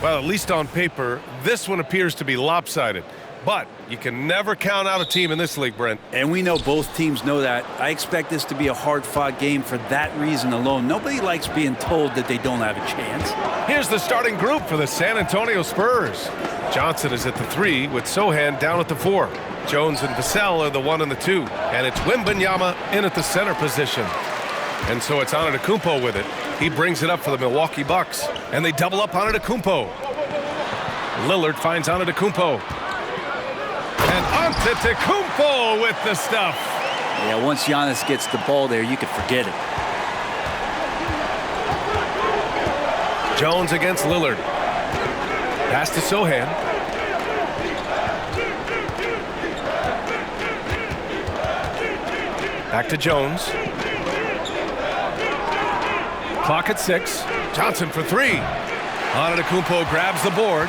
Well, at least on paper, this one appears to be lopsided. But you can never count out a team in this league, Brent. And we know both teams know that. I expect this to be a hard-fought game for that reason alone. Nobody likes being told that they don't have a chance. Here's the starting group for the San Antonio Spurs. Johnson is at the 3 with Sohan down at the 4. Jones and Vassell are the 1 and the 2. And it's Wembanyama in at the center position. And so it's Antetokounmpo with it. He brings it up for the Milwaukee Bucks. And they double up Antetokounmpo. Lillard finds Antetokounmpo. And Antetokounmpo with the stuff. Yeah, once Giannis gets the ball there, you can forget it. Jones against Lillard. Pass to Sohan. Back to Jones. Clock at 6. Johnson for 3. Antetokounmpo grabs the board.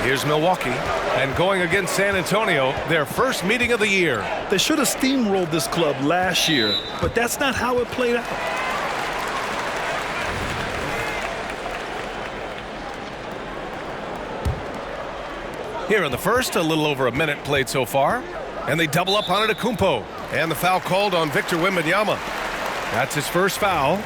Here's Milwaukee. And going against San Antonio, their first meeting of the year. They should have steamrolled this club last year, but that's not how it played out. Here in the first, a little over a minute played so far. And they double up on Antetokounmpo. And the foul called on Victor Wembanyama. That's his first foul.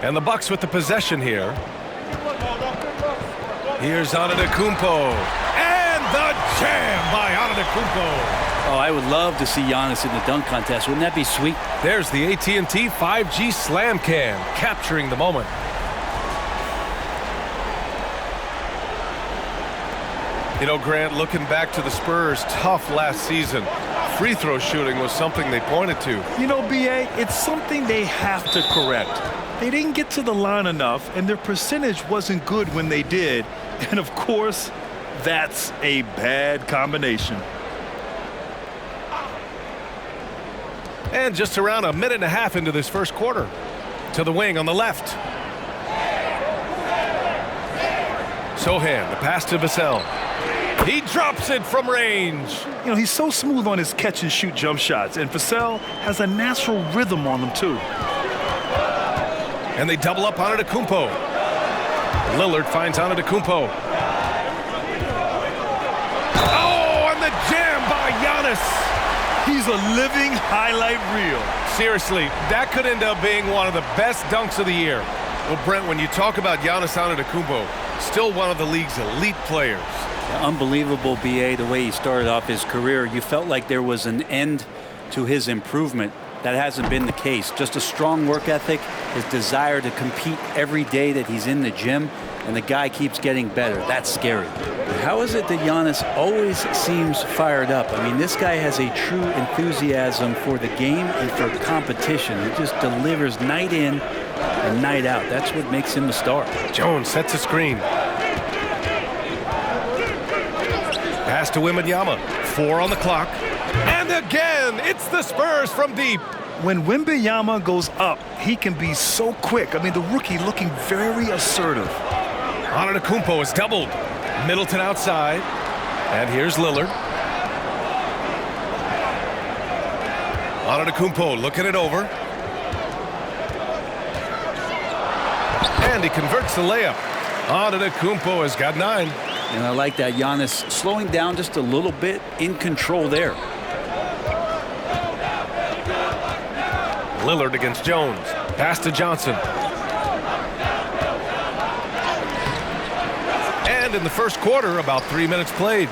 And the Bucks with the possession here. Here's Antetokounmpo. And the jam by Antetokounmpo. Oh, I would love to see Giannis in the dunk contest. Wouldn't that be sweet? There's the AT&T 5G Slam Cam, capturing the moment. You know, Grant, looking back to the Spurs' tough last season, free throw shooting was something they pointed to. You know, B.A., it's something they have to correct. They didn't get to the line enough, and their percentage wasn't good when they did. And, of course, that's a bad combination. And just around a minute and a half into this first quarter. To the wing on the left. Sohan, the pass to Vassell. He drops it from range. You know, he's so smooth on his catch-and-shoot jump shots, and Vassell has a natural rhythm on them, too. And they double up on Antetokounmpo. Lillard finds Antetokounmpo. Oh, and the jam by Giannis. He's a living highlight reel. Seriously, that could end up being one of the best dunks of the year. Well, Brent, when you talk about Giannis Antetokounmpo, still one of the league's elite players. Unbelievable, B.A., the way he started off his career. You felt like there was an end to his improvement. That hasn't been the case. Just a strong work ethic, his desire to compete every day that he's in the gym, and the guy keeps getting better. That's scary. How is it that Giannis always seems fired up? I mean, this guy has a true enthusiasm for the game and for competition. He just delivers night in and night out. That's what makes him a star. Jones sets a screen. Pass to Wembanyama. 4 on the clock. And again, it's the Spurs from deep. When Wembanyama goes up, he can be so quick. I mean, the rookie looking very assertive. Antetokounmpo is doubled. Middleton outside. And here's Lillard. Antetokounmpo looking it over. And he converts the layup. Antetokounmpo has got 9. And I like that. Giannis slowing down just a little bit, in control there. Lillard against Jones. Pass to Johnson. And in the first quarter, about 3 minutes played.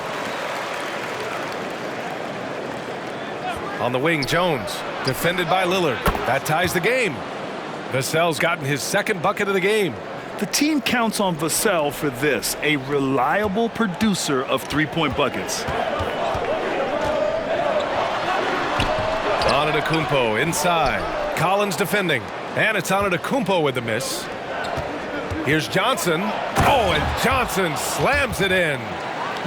On the wing, Jones. Defended by Lillard. That ties the game. Vassell's gotten his second bucket of the game. The team counts on Vassell for this, a reliable producer of three-point buckets. Antetokounmpo inside. Collins defending. And it's Antetokounmpo with the miss. Here's Johnson. Oh, and Johnson slams it in.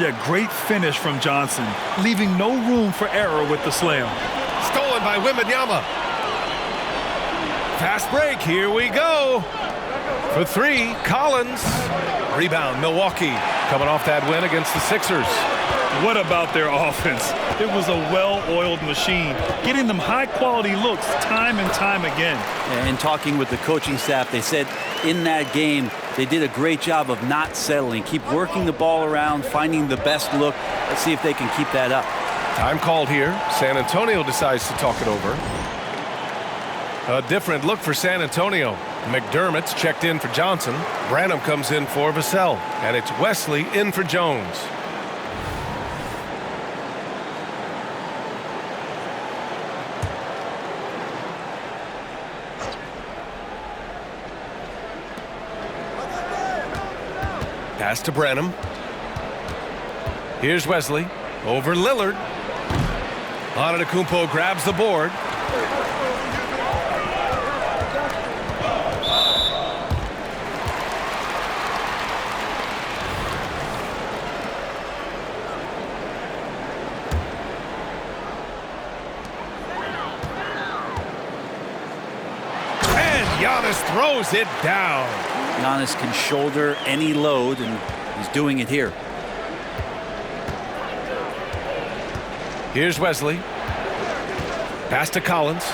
Yeah, great finish from Johnson, leaving no room for error with the slam. Stolen by Wembanyama. Fast break. Here we go. For 3, Collins. Rebound, Milwaukee. Coming off that win against the Sixers. What about their offense? It was a well-oiled machine, getting them high-quality looks time and time again. And talking with the coaching staff, they said in that game they did a great job of not settling. Keep working the ball around, finding the best look. Let's see if they can keep that up. Time called here. San Antonio decides to talk it over. A different look for San Antonio. McDermott's checked in for Johnson. Branham comes in for Vassell. And it's Wesley in for Jones. Pass to Branham. Here's Wesley. Over Lillard. Antetokounmpo grabs the board. And Giannis throws it down. Giannis can shoulder any load, and he's doing it here. Here's Wesley. Pass to Collins.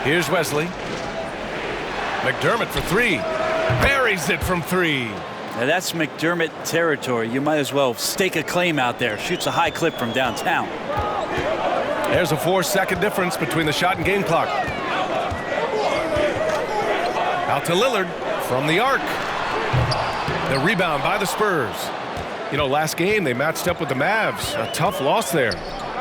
Here's Wesley. McDermott for three. Buries it from three. Now that's McDermott territory. You might as well stake a claim out there. Shoots a high clip from downtown. There's a 4-second difference between the shot and game clock. Out to Lillard from the arc. The rebound by the Spurs. You know, last game they matched up with the Mavs. A tough loss there.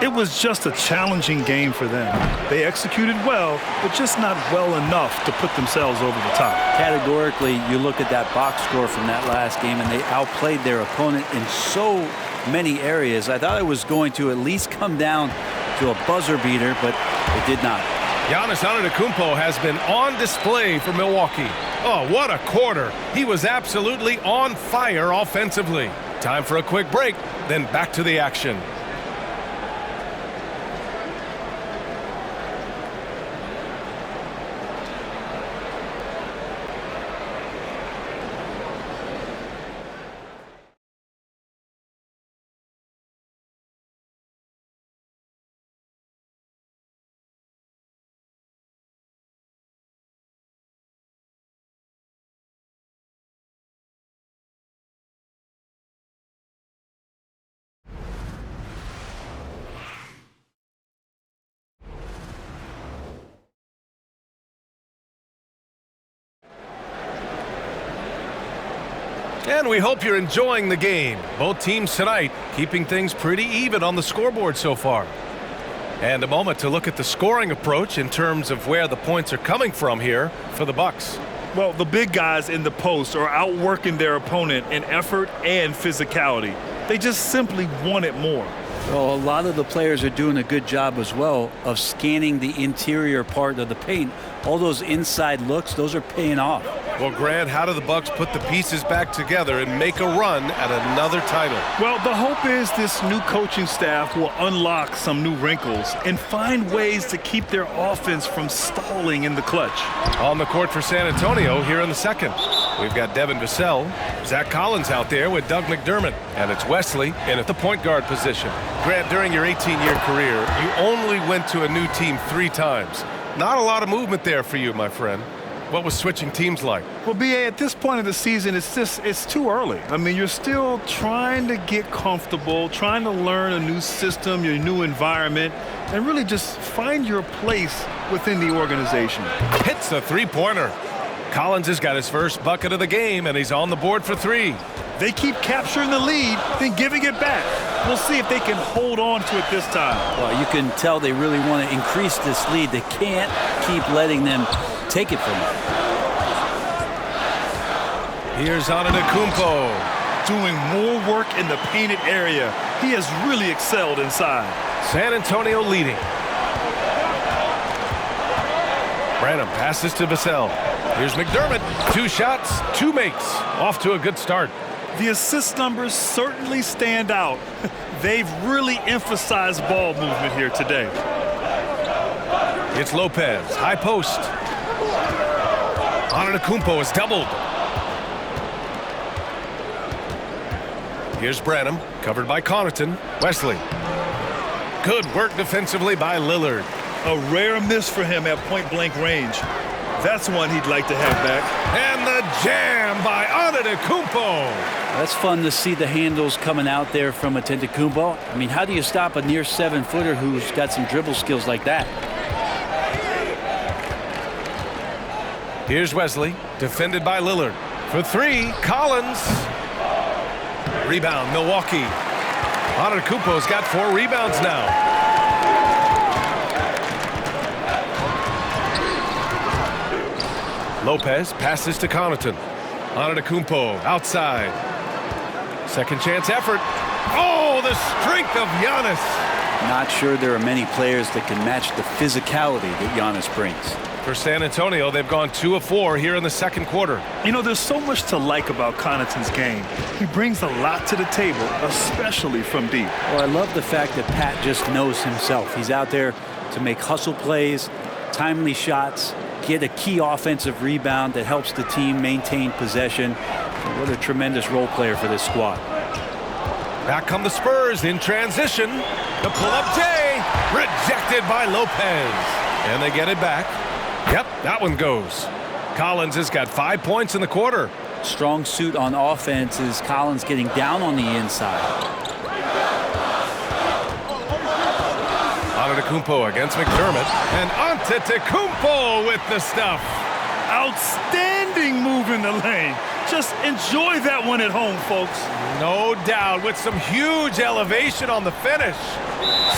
It was just a challenging game for them. They executed well, but just not well enough to put themselves over the top. Categorically, you look at that box score from that last game, and they outplayed their opponent in so many areas. I thought it was going to at least come down to a buzzer beater, but it did not. Giannis Antetokounmpo has been on display for Milwaukee. Oh, what a quarter. He was absolutely on fire offensively. Time for a quick break, then back to the action. And we hope you're enjoying the game. Both teams tonight keeping things pretty even on the scoreboard so far. And a moment to look at the scoring approach in terms of where the points are coming from here for the Bucks. Well, the big guys in the post are outworking their opponent in effort and physicality. They just simply want it more. Well, a lot of the players are doing a good job as well of scanning the interior part of the paint. All those inside looks, those are paying off. Well, Grant, how do the Bucks put the pieces back together and make a run at another title? Well, the hope is this new coaching staff will unlock some new wrinkles and find ways to keep their offense from stalling in the clutch. On the court for San Antonio here in the second. We've got Devin Vassell, Zach Collins out there with Doug McDermott, and it's Wesley in at the point guard position. Grant, during your 18-year career, you only went to a new team 3 times. Not a lot of movement there for you, my friend. What was switching teams like? Well, B.A., at this point of the season, it's too early. I mean, you're still trying to get comfortable, trying to learn a new system, your new environment, and really just find your place within the organization. Hits a three-pointer. Collins has got his first bucket of the game, and he's on the board for 3. They keep capturing the lead, then giving it back. We'll see if they can hold on to it this time. Well, you can tell they really want to increase this lead. They can't keep letting them take it from them. Here's Antetokounmpo. Doing more work in the painted area. He has really excelled inside. San Antonio leading. Branham passes to Vassell. Here's McDermott. 2 shots, 2 makes. Off to a good start. The assist numbers certainly stand out. They've really emphasized ball movement here today. It's Lopez, high post. Antetokounmpo is doubled. Here's Branham, covered by Connaughton. Wesley. Good work defensively by Lillard. A rare miss for him at point-blank range. That's one he'd like to have back. And the jam by Antetokounmpo. That's fun to see the handles coming out there from Antetokounmpo. I mean, how do you stop a near 7-footer who's got some dribble skills like that? Here's Wesley, defended by Lillard. For three, Collins. Rebound, Milwaukee. Antetokounmpo's got 4 rebounds now. Lopez passes to Connaughton. Antetokounmpo outside. Second chance effort. Oh, the strength of Giannis. Not sure there are many players that can match the physicality that Giannis brings. For San Antonio, they've gone 2 of 4 here in the second quarter. You know, there's so much to like about Connaughton's game. He brings a lot to the table, especially from deep. Well, I love the fact that Pat just knows himself. He's out there to make hustle plays, timely shots, get a key offensive rebound that helps the team maintain possession. What a tremendous role player for this squad. Back come the Spurs in transition. The pull-up J, rejected by Lopez. And they get it back. Yep, that one goes. Collins has got 5 points in the quarter. Strong suit on offense is Collins getting down on the inside. Antetokounmpo against McDermott. And Antetokounmpo with the stuff. Outstanding move in the lane. Just enjoy that one at home, folks. No doubt, with some huge elevation on the finish.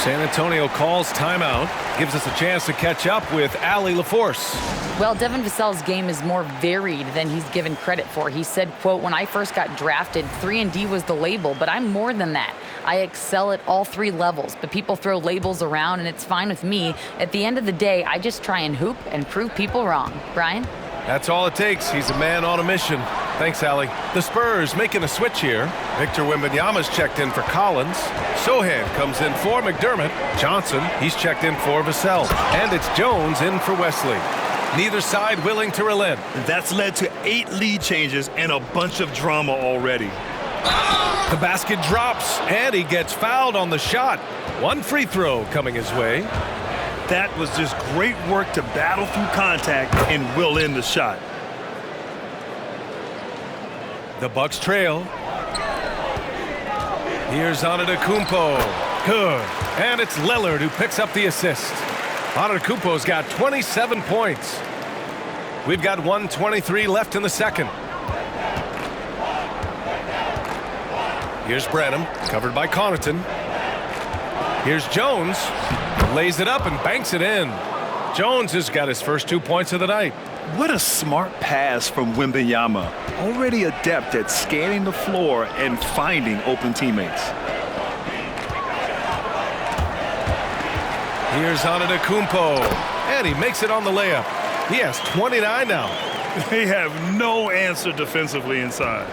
San Antonio calls timeout. Gives us a chance to catch up with Allie LaForce. Well, Devin Vassell's game is more varied than he's given credit for. He said, quote, "When I first got drafted, 3-and-D was the label, but I'm more than that. I excel at all 3 levels, but people throw labels around, and it's fine with me. At the end of the day, I just try and hoop and prove people wrong." Brian? That's all it takes. He's a man on a mission. Thanks, Allie. The Spurs making a switch here. Victor Wembanyama's checked in for Collins. Sohan comes in for McDermott. Johnson, he's checked in for Vassell. And it's Jones in for Wesley. Neither side willing to relent. That's led to 8 lead changes and a bunch of drama already. The basket drops, and he gets fouled on the shot. 1 free throw coming his way. That was just great work to battle through contact and will in the shot. The Bucks trail. Here's Antetokounmpo. Good. And it's Lillard who picks up the assist. Antetokounmpo's got 27 points. We've got 1:23 left in the second. Here's Branham, covered by Connaughton. Here's Jones. Lays it up and banks it in. Jones has got his first 2 points of the night. What a smart pass from Wembanyama. Already adept at scanning the floor and finding open teammates. Here's Antetokounmpo. And he makes it on the layup. He has 29 now. They have no answer defensively inside.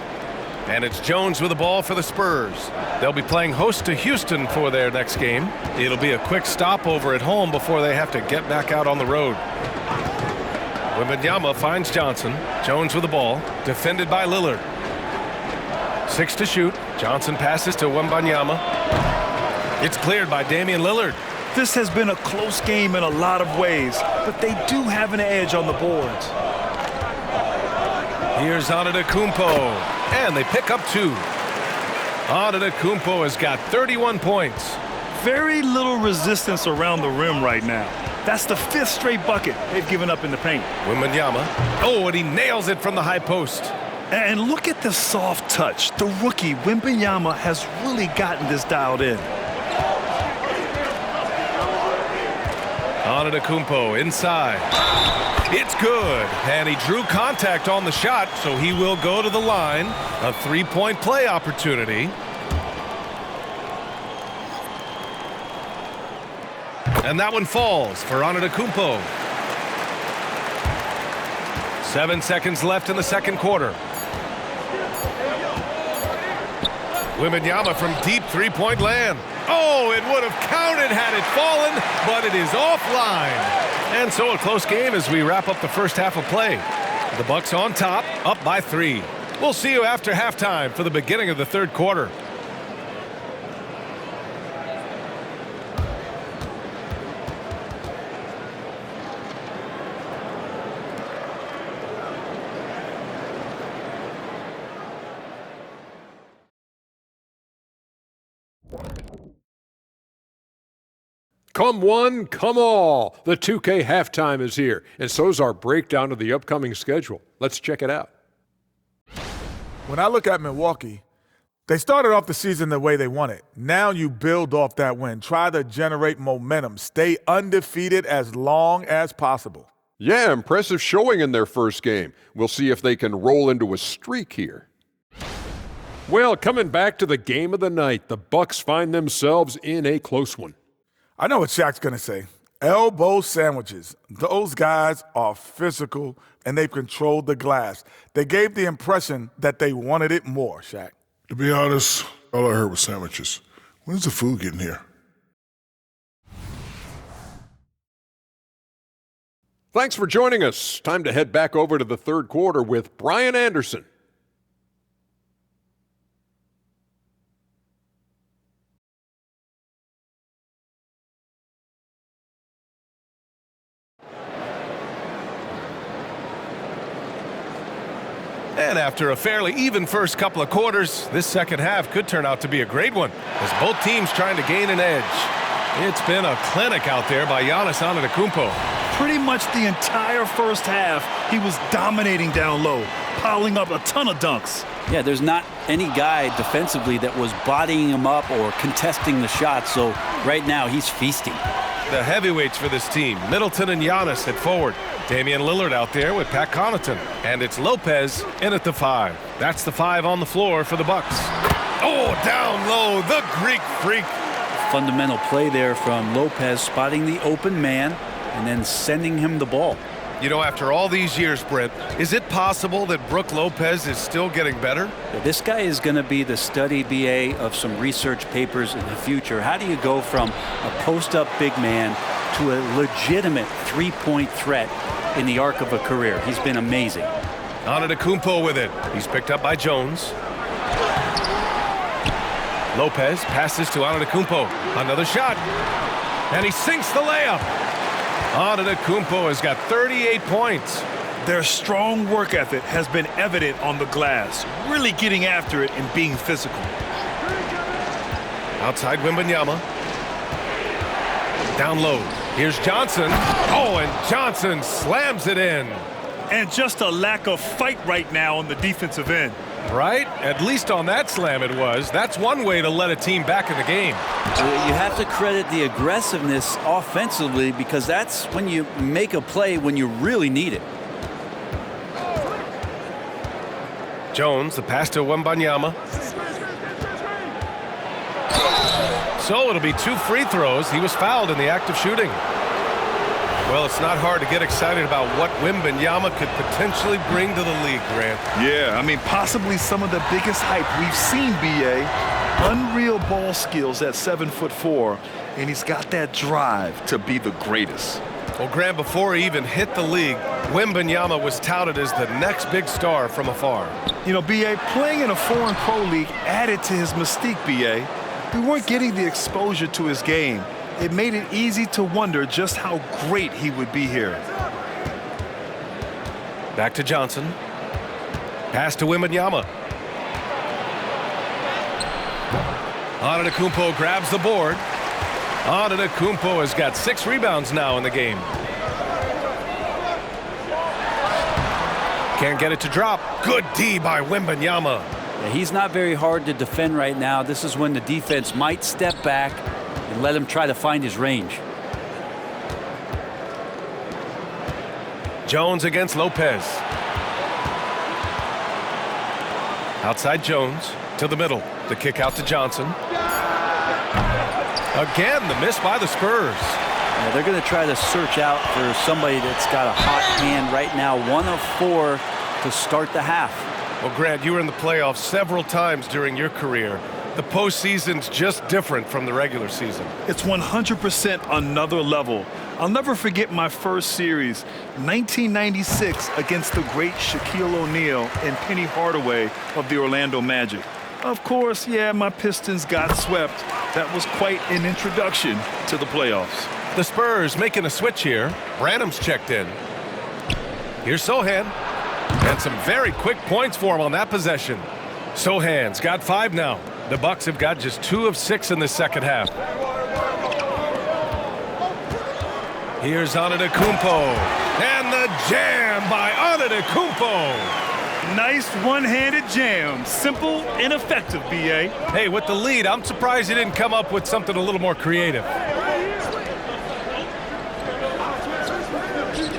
And it's Jones with the ball for the Spurs. They'll be playing host to Houston for their next game. It'll be a quick stopover at home before they have to get back out on the road. Wembanyama finds Johnson. Jones with the ball, defended by Lillard. 6 to shoot. Johnson passes to Wembanyama. It's cleared by Damian Lillard. This has been a close game in a lot of ways, but they do have an edge on the boards. Here's Antetokounmpo. And they pick up 2. Antetokounmpo has got 31 points. Very little resistance around the rim right now. That's the 5th straight bucket they've given up in the paint. Wembanyama. Oh, and he nails it from the high post. And look at the soft touch. The rookie, Wembanyama, has really gotten this dialed in. Antetokounmpo inside. It's good. And he drew contact on the shot, so he will go to the line. A 3-point play opportunity. And that one falls for Antetokounmpo. 7 seconds left in the second quarter. Wembanyama from deep 3-point land. Oh, it would have counted had it fallen, but it is offline. And so a close game as we wrap up the first half of play. The Bucks on top, up by 3. We'll see you after halftime for the beginning of the third quarter. Come one, come all. The 2K halftime is here, and so's our breakdown of the upcoming schedule. Let's check it out. When I look at Milwaukee, they started off the season the way they wanted. Now you build off that win. Try to generate momentum. Stay undefeated as long as possible. Yeah, impressive showing in their first game. We'll see if they can roll into a streak here. Well, coming back to the game of the night, the Bucks find themselves in a close one. I know what Shaq's going to say. Elbow sandwiches. Those guys are physical, and they've controlled the glass. They gave the impression that they wanted it more, Shaq. To be honest, all I heard was sandwiches. When's the food getting here? Thanks for joining us. Time to head back over to the third quarter with Brian Anderson. And after a fairly even first couple of quarters, this second half could turn out to be a great one as both teams trying to gain an edge. It's been a clinic out there by Giannis Antetokounmpo. Pretty much the entire first half, he was dominating down low, piling up a ton of dunks. Yeah, there's not any guy defensively that was bodying him up or contesting the shot, so right now he's feasting. The heavyweights for this team, Middleton and Giannis at forward. Damian Lillard out there with Pat Connaughton. And it's Lopez in at the 5. That's the 5 on the floor for the Bucks. Oh, down low, the Greek freak. Fundamental play there from Lopez, spotting the open man and then sending him the ball. You know, after all these years, Brent, is it possible that Brook Lopez is still getting better? Yeah, this guy is going to be the study BA of some research papers in the future. How do you go from a post-up big man to a legitimate three-point threat in the arc of a career? He's been amazing. Antetokounmpo with it. He's picked up by Jones. Lopez passes to Antetokounmpo. Another shot. And he sinks the layup. Antetokounmpo has got 38 points. Their strong work ethic has been evident on the glass, really getting after it and being physical. Outside Wembanyama. Down low. Here's Johnson. Oh, and Johnson slams it in. And just a lack of fight right now on the defensive end. Right? At least on that slam it was. That's one way to let a team back in the game. You have to credit the aggressiveness offensively because that's when you make a play when you really need it. Jones, the pass to Wembanyama. So it'll be 2 free throws. He was fouled in the act of shooting. Well, it's not hard to get excited about what Wembanyama could potentially bring to the league, Grant. Yeah, I mean, possibly some of the biggest hype we've seen, B.A. Unreal ball skills at 7'4", and he's got that drive to be the greatest. Well, Grant, before he even hit the league, Wembanyama was touted as the next big star from afar. You know, B.A., playing in a foreign pro league added to his mystique, B.A. We weren't getting the exposure to his game. It made it easy to wonder just how great he would be here. Back to Johnson. Pass to Wembanyama. Antetokounmpo grabs the board. Antetokounmpo has got 6 rebounds now in the game. Can't get it to drop. Good D by Wembanyama. Yeah, he's not very hard to defend right now. This is when the defense might step back and let him try to find his range. Jones against Lopez. Outside Jones to the middle. The kick out to Johnson. Again, the miss by the Spurs. Yeah, they're going to try to search out for somebody that's got a hot hand right now. 1 of 4 to start the half. Well, Grant, you were in the playoffs several times during your career. The postseason's just different from the regular season. It's 100% another level. I'll never forget my first series, 1996, against the great Shaquille O'Neal and Penny Hardaway of the Orlando Magic. Of course, yeah, my Pistons got swept. That was quite an introduction to the playoffs. The Spurs making a switch here. Branham's checked in. Here's Sohan. And some very quick points for him on that possession. Sohan's got 5 now. The Bucks have got just 2 of 6 in the second half. Here's Antetokounmpo. And the jam by Antetokounmpo. Nice one-handed jam. Simple and effective, B.A. Hey, with the lead, I'm surprised he didn't come up with something a little more creative.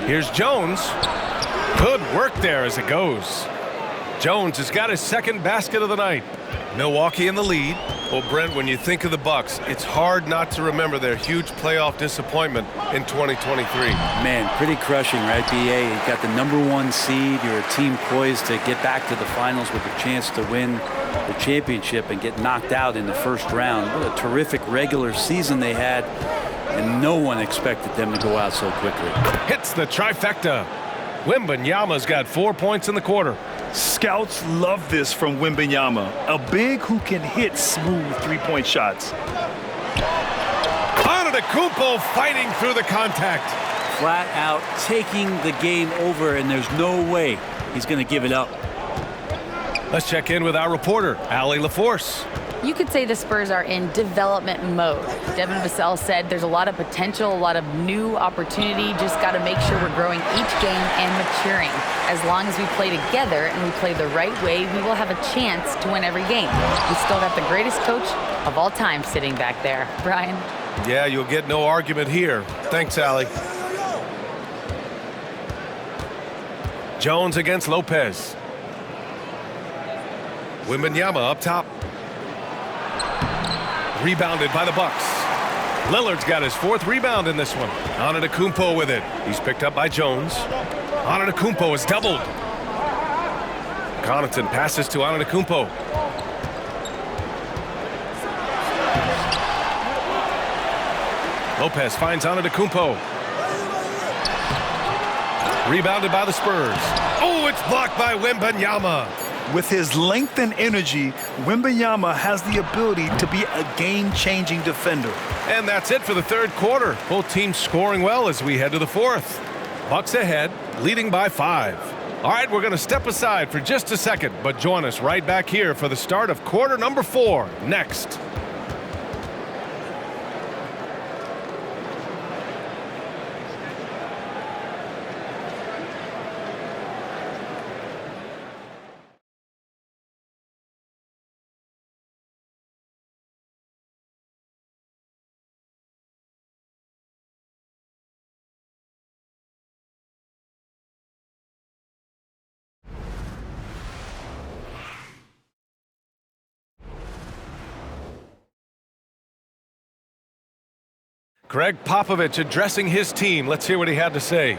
Here's Jones. Good work there as it goes. Jones has got his second basket of the night. Milwaukee in the lead. Well, Brent, when you think of the Bucks, it's hard not to remember their huge playoff disappointment in 2023. Man, pretty crushing, right, B.A.? You got the #1 seed. You're a team poised to get back to the finals with a chance to win the championship and get knocked out in the first round. What a terrific regular season they had, and no one expected them to go out so quickly. Hits the trifecta. Wembanyama's got 4 points in the quarter. Scouts love this from Wembanyama, a big who can hit smooth three-point shots. Antetokounmpo fighting through the contact. Flat out taking the game over, and there's no way he's going to give it up. Let's check in with our reporter, Allie LaForce. You could say the Spurs are in development mode. Devin Vassell said there's a lot of potential, a lot of new opportunity. Just got to make sure we're growing each game and maturing. As long as we play together and we play the right way, we will have a chance to win every game. We still got the greatest coach of all time sitting back there. Brian? Yeah, you'll get no argument here. Thanks, Allie. Jones against Lopez. Wembanyama up top. Rebounded by the Bucks. Lillard's got his 4th rebound in this one. Antetokounmpo with it. He's picked up by Jones. Antetokounmpo is doubled. Connaughton passes to Antetokounmpo. Lopez finds Antetokounmpo. Rebounded by the Spurs. Oh, it's blocked by Wembanyama. With his length and energy, Wembanyama has the ability to be a game-changing defender. And that's it for the third quarter. Both teams scoring well as we head to the fourth. Bucks ahead, leading by 5. All right, we're going to step aside for just a second, but join us right back here for the start of quarter number 4 next. Greg Popovich addressing his team. Let's hear what he had to say.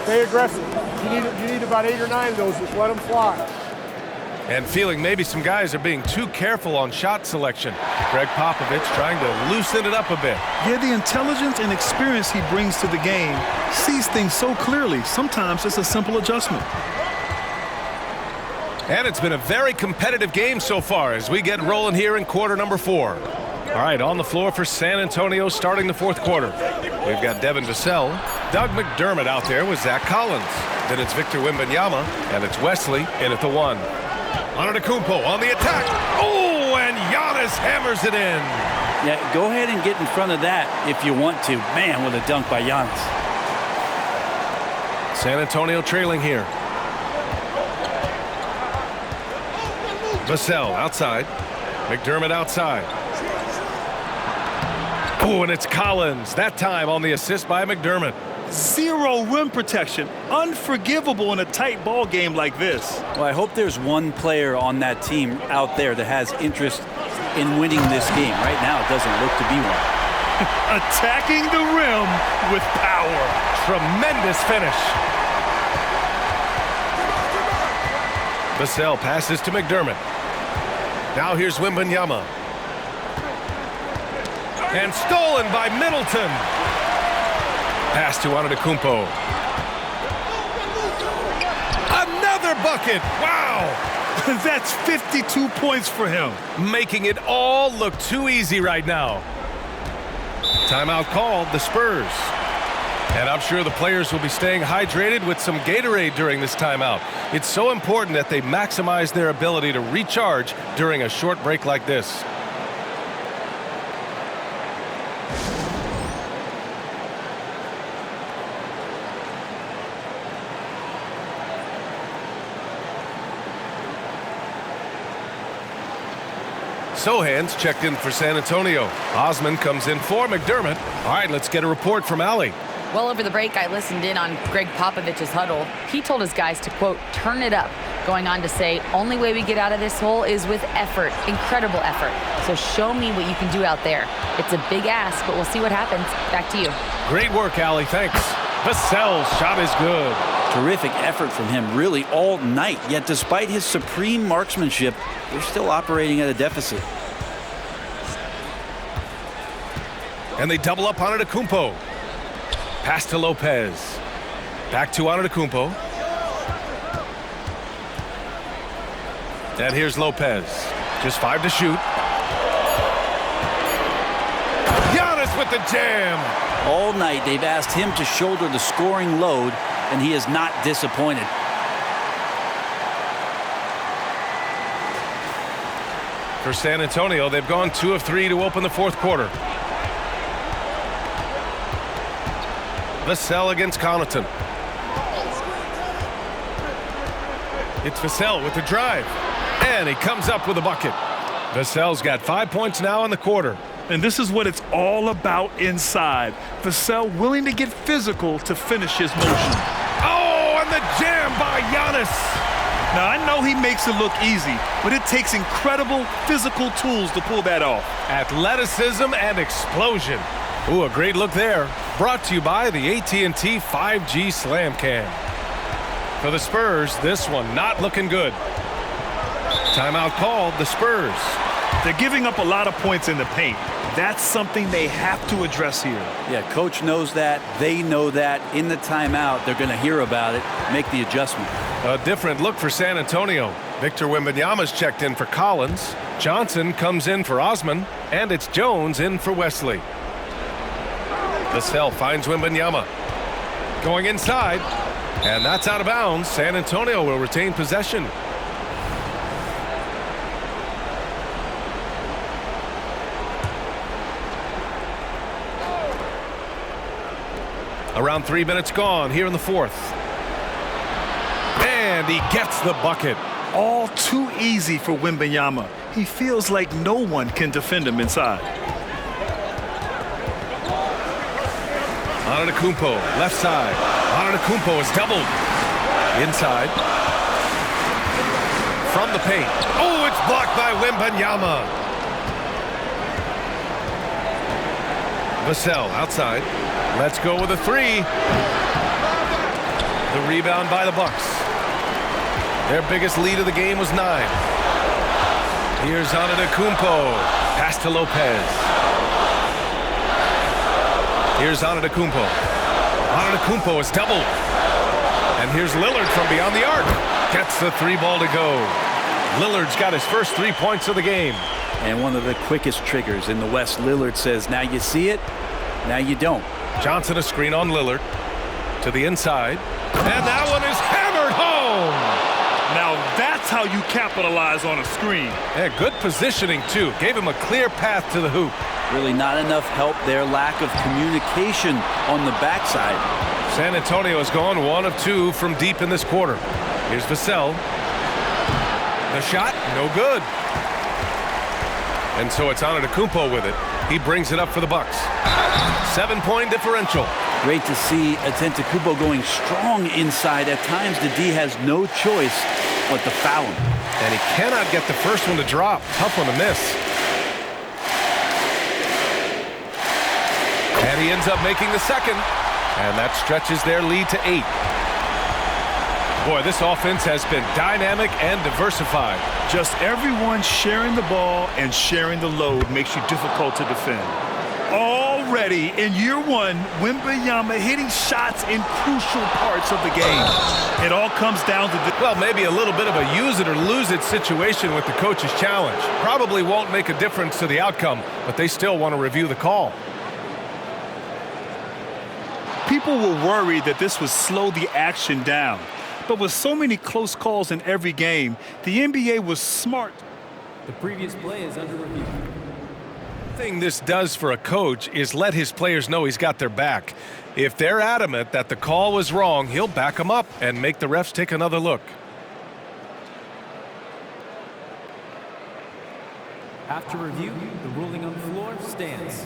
Stay aggressive. You need about 8 or 9 of those. Just let them fly. And feeling maybe some guys are being too careful on shot selection. Greg Popovich trying to loosen it up a bit. Yeah, the intelligence and experience he brings to the game sees things so clearly. Sometimes it's a simple adjustment. And it's been a very competitive game so far as we get rolling here in quarter number 4. All right, on the floor for San Antonio starting the fourth quarter. We've got Devin Vassell, Doug McDermott out there with Zach Collins. Then it's Victor Wembanyama, and it's Wesley in at the 1. Antetokounmpo on the attack. Oh, and Giannis hammers it in. Yeah, go ahead and get in front of that if you want to. Man, what a dunk by Giannis. San Antonio trailing here. Vassell outside. McDermott outside. Oh, and it's Collins. That time on the assist by McDermott. Zero rim protection. Unforgivable in a tight ball game like this. Well, I hope there's one player on that team out there that has interest in winning this game. Right now, it doesn't look to be one. Attacking the rim with power. Tremendous finish. Vassell passes to McDermott. Now here's Wembanyama. And stolen by Middleton. Pass to Antetokounmpo. Another bucket. Wow. That's 52 points for him. Making it all look too easy right now. Timeout called, the Spurs. And I'm sure the players will be staying hydrated with some Gatorade during this timeout. It's so important that they maximize their ability to recharge during a short break like this. Sohan's checked in for San Antonio. Osman comes in for McDermott. All right, let's get a report from Allie. Well, over the break, I listened in on Greg Popovich's huddle. He told his guys to, quote, turn it up, going on to say, only way we get out of this hole is with effort, incredible effort. So show me what you can do out there. It's a big ask, but we'll see what happens. Back to you. Great work, Allie. Thanks. Vassell's shot is good. Terrific effort from him really all night. Yet despite his supreme marksmanship, they're still operating at a deficit. And they double up on Antetokounmpo. Pass to Lopez. Back to Antetokounmpo. And here's Lopez. Just 5 to shoot. Giannis with the jam. All night they've asked him to shoulder the scoring load, and he is not disappointed. For San Antonio, they've gone 2 of 3 to open the fourth quarter. Vassell against Connaughton. It's Vassell with the drive. And he comes up with a bucket. Vassell's got 5 points now in the quarter. And this is what it's all about inside. Vassell willing to get physical to finish his motion. Oh, and the jam by Giannis. Now, I know he makes it look easy, but it takes incredible physical tools to pull that off. Athleticism and explosion. Ooh, a great look there. Brought to you by the AT&T 5G Slam Cam. For the Spurs, this one not looking good. Timeout called, the Spurs. They're giving up a lot of points in the paint. That's something they have to address here. Yeah, coach knows that. They know that. In the timeout, they're going to hear about it, make the adjustment. A different look for San Antonio. Victor Wembanyama's checked in for Collins. Johnson comes in for Osman. And it's Jones in for Wesley. Vassell finds Wembanyama. Going inside. And that's out of bounds. San Antonio will retain possession. Around 3 minutes gone here in the fourth. And he gets the bucket. All too easy for Wembanyama. He feels like no one can defend him inside. Antetokounmpo, left side. Antetokounmpo is doubled. Inside. From the paint. Oh, it's blocked by Wembanyama. Vassell outside. Let's go with a 3. The rebound by the Bucks. Their biggest lead of the game was 9. Here's Antetokounmpo. Pass to Lopez. Here's Antetokounmpo. Antetokounmpo is doubled. And here's Lillard from beyond the arc. Gets the 3 ball to go. Lillard's got his first 3 points of the game. And one of the quickest triggers in the West. Lillard says, now you see it, now you don't. Johnson a screen on Lillard. To the inside. And that one is hammered home. Now that's how you capitalize on a screen. Yeah, good positioning, too. Gave him a clear path to the hoop. Really not enough help there. Lack of communication on the backside. San Antonio has gone 1 of 2 from deep in this quarter. Here's Vassell. The shot, no good. And so it's Antetokounmpo with it. He brings it up for the Bucks. 7-point differential. Great to see Antetokounmpo going strong inside. At times, the D has no choice but to foul him. And he cannot get the first one to drop. Tough one to miss. And he ends up making the second. And that stretches their lead to 8. Boy, this offense has been dynamic and diversified. Just everyone sharing the ball and sharing the load makes you difficult to defend. Already in year 1, Wembanyama hitting shots in crucial parts of the game. It all comes down to well, maybe a little bit of a use it or lose it situation with the coach's challenge. Probably won't make a difference to the outcome, but they still want to review the call. People were worried that this would slow the action down. But with so many close calls in every game, the NBA was smart. The previous play is under review. The thing this does for a coach is let his players know he's got their back. If they're adamant that the call was wrong, he'll back them up and make the refs take another look. After review, the ruling on the floor stands.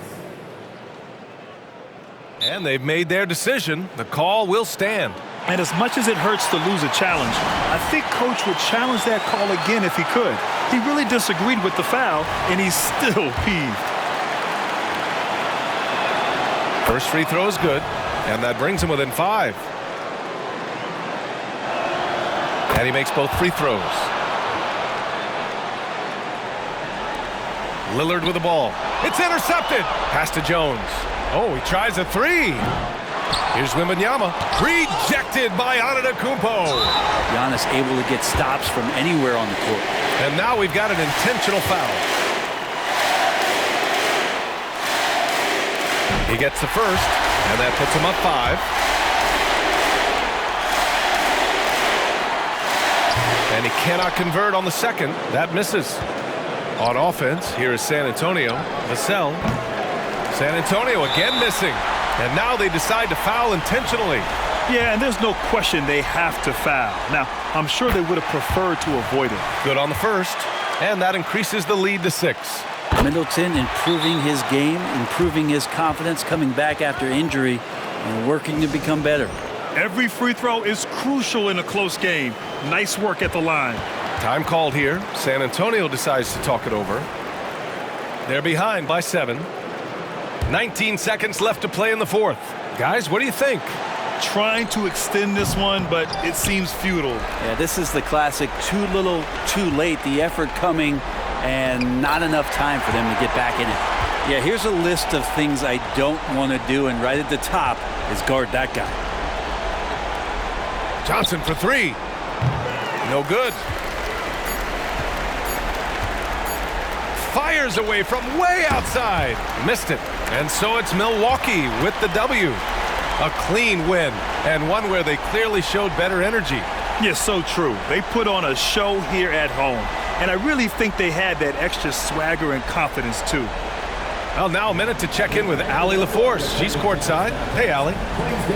And they've made their decision. The call will stand. And as much as it hurts to lose a challenge, I think Coach would challenge that call again if he could. He really disagreed with the foul, and he's still peeved. First free throw is good, and that brings him within 5. And he makes both free throws. Lillard with the ball. It's intercepted. Pass to Jones. Oh, he tries a 3. Here's Wembanyama. Rejected by Antetokounmpo. Giannis able to get stops from anywhere on the court. And now we've got an intentional foul. He gets the first, and that puts him up 5. And he cannot convert on the second. That misses. On offense, here is San Antonio. Vassell. San Antonio again missing. And now they decide to foul intentionally. Yeah, and there's no question they have to foul. Now, I'm sure they would have preferred to avoid it. Good on the first, and that increases the lead to 6. Middleton improving his game, improving his confidence, coming back after injury, and working to become better. Every free throw is crucial in a close game. Nice work at the line. Time called here. San Antonio decides to talk it over. They're behind by 7. 19 seconds left to play in the fourth. Guys, what do you think? Trying to extend this one, but it seems futile. Yeah, this is the classic too little, too late. The effort coming and not enough time for them to get back in it. Yeah, here's a list of things I don't want to do, and right at the top is guard that guy. Johnson for 3. No good. Fires away from way outside. Missed it. And so it's Milwaukee with the W. A clean win, and one where they clearly showed better energy. Yeah, so true. They put on a show here at home, and I really think they had that extra swagger and confidence, too. Well, now a minute to check in with Allie LaForce. She's courtside. Hey, Allie.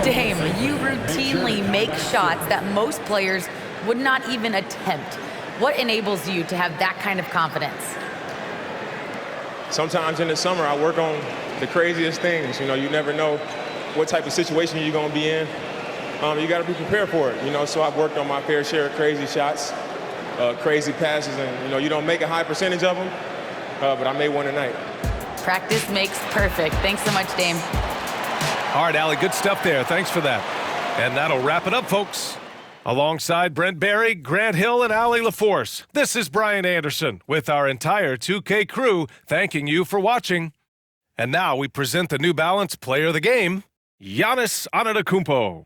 Dame, you routinely make shots that most players would not even attempt. What enables you to have that kind of confidence? Sometimes in the summer, I work on the craziest things. You know, you never know what type of situation you're going to be in. You got to be prepared for it, so I've worked on my fair share of crazy shots, crazy passes, and, you don't make a high percentage of them, but I made one tonight. Practice makes perfect. Thanks so much, Dame. All right, Allie, good stuff there. Thanks for that. And that'll wrap it up, folks. Alongside Brent Barry, Grant Hill, and Allie LaForce, this is Brian Anderson with our entire 2K crew thanking you for watching. And now we present the New Balance Player of the Game, Giannis Antetokounmpo.